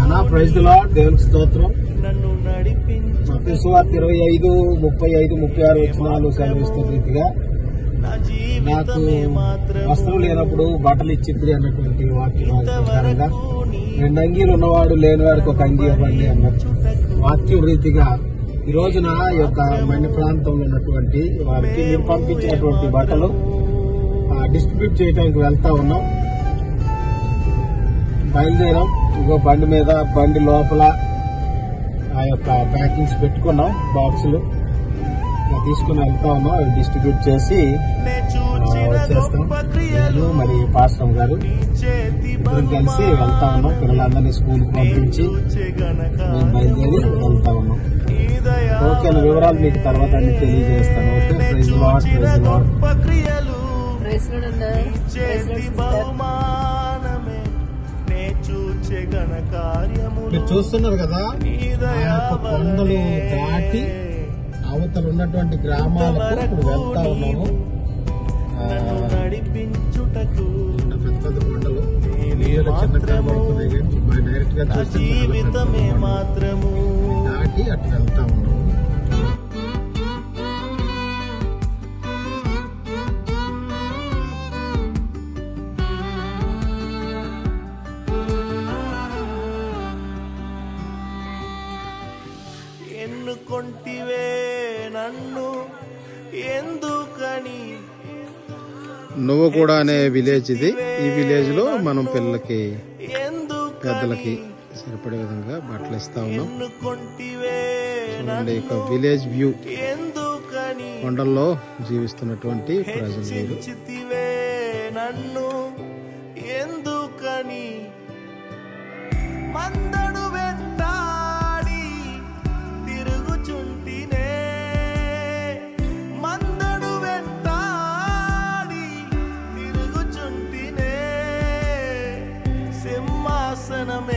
అన్నా praise the lord, దేవునికి స్తోత్రం. మత్తయి సువార్త 25, 35, 36 వచనాలు సెలవిస్తున్న రీతిగా నాకు వస్త్రం లేనప్పుడు బట్టలు ఇచ్చిద్ది అన్నటువంటి వాక్యం ప్రకారంగా 2 అంగీలు ఉన్నవాడు లేనివాడికి 1 అంగీ ఇవ్వండి అన్న వాక్యం రీతిగా ఈ రోజున ఈ యొక్క మన్య ప్రాంతంలో ఉన్నటువంటి వారికి మీరు పంపించినటువంటి బట్టలు డిస్ట్రిబ్యూట్ చేయడానికి వెళ్తా ఉన్నాం. బయలుదేరాం. ఇంకో బండి మీద, బండి లోపల ఆ యొక్క ప్యాకింగ్స్ పెట్టుకున్నాం, బాక్సులు తీసుకుని వెళ్తా ఉన్నాం. అవి డిస్ట్రిబ్యూట్ చేసి వచ్చేస్తాం. నేను మరి పాస్టర్ గారు ఇద్దరు కలిసి వెళ్తా ఉన్నాం. పిల్లలందరినీ స్కూల్ పంపించి మేము బయలుదేరి వెళ్తా ఉన్నాం. ఓకే, వివరాలు మీకు తర్వాత అన్ని తెలియజేస్తాను. Okay, praise the lord, praise the lord. మీరు చూస్తున్నారు కదా, కొండలు దాటి అవతల ఉన్నటువంటి గ్రామాలకు ఇప్పుడు వెళ్తా ఉన్నాము. పెద్ద పెద్ద కొండలు, చిన్న గ్రామాలు డైరెక్ట్ గా చూస్తే దాటి అటు వెళ్తా ఉన్నాము. ఎన్నుకొంటివే నన్ను ఎందుకని. నువ్వు కూడా అనే విలేజ్ ఇది. ఈ విలేజ్ లో మనం పిల్లలకి పెద్దలకి సరిపడే విధంగా బట్టలు ఇస్తా ఉన్నాం. చూడండి, ఒక విలేజ్ వ్యూ, కొండల్లో జీవిస్తున్నటువంటి ప్రజలు వీరు. నన్ను ఎందుకని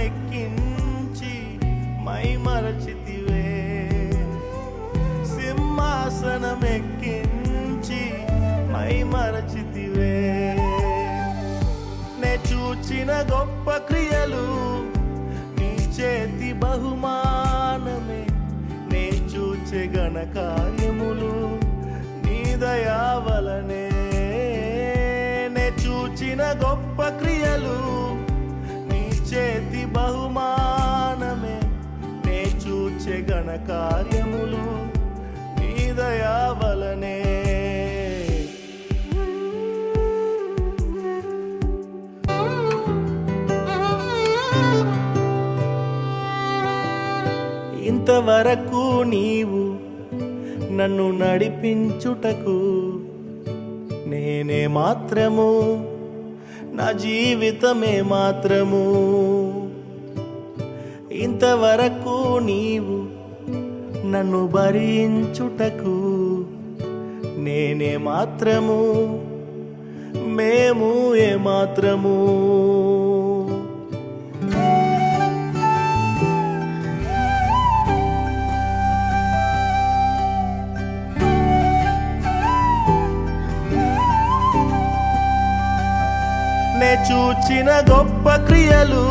సింహాసనమెక్కించి మై మరచితివే, సింహాసనమెక్కించి మై మరచితివే. నే చూచిన గొప్ప క్రియలు నీ చేతి బహుమానమే, నే చూచే ఘన కార్యములు నీ దయా వలనే. నే చూచిన గొప్ప క్రియలు చేతి బహుమానమే, నే చూచే ఘన కార్యములు నీ దయా వలనే. ఇంతవరకు నీవు నన్ను నడిపించుటకు నేనే మాత్రము, నా జీవితమే మాత్రము. ఇంతవరకు నీవు నన్ను భరించుటకు నేనే మాత్రము, మేము ఏ మాత్రము. నే చూచిన గొప్ప క్రియలు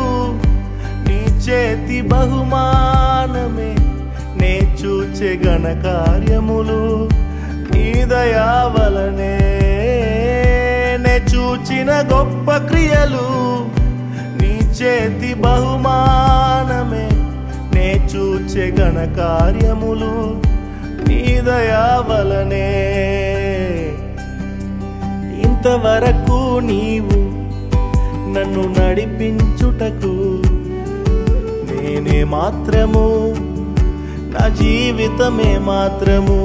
నీ చేతి బహుమానమే, నే చూచే ఘన కార్యములు నీ దయా వలనే. నే చూచిన గొప్ప క్రియలు నీ చేతి బహుమానమే, నే చూచే ఘన కార్యములు నీ దయా వలనే. ఇంతవరకు నీవు నన్ను నడిపించుటకు నేనే మాత్రము, నా జీవితమే మాత్రము.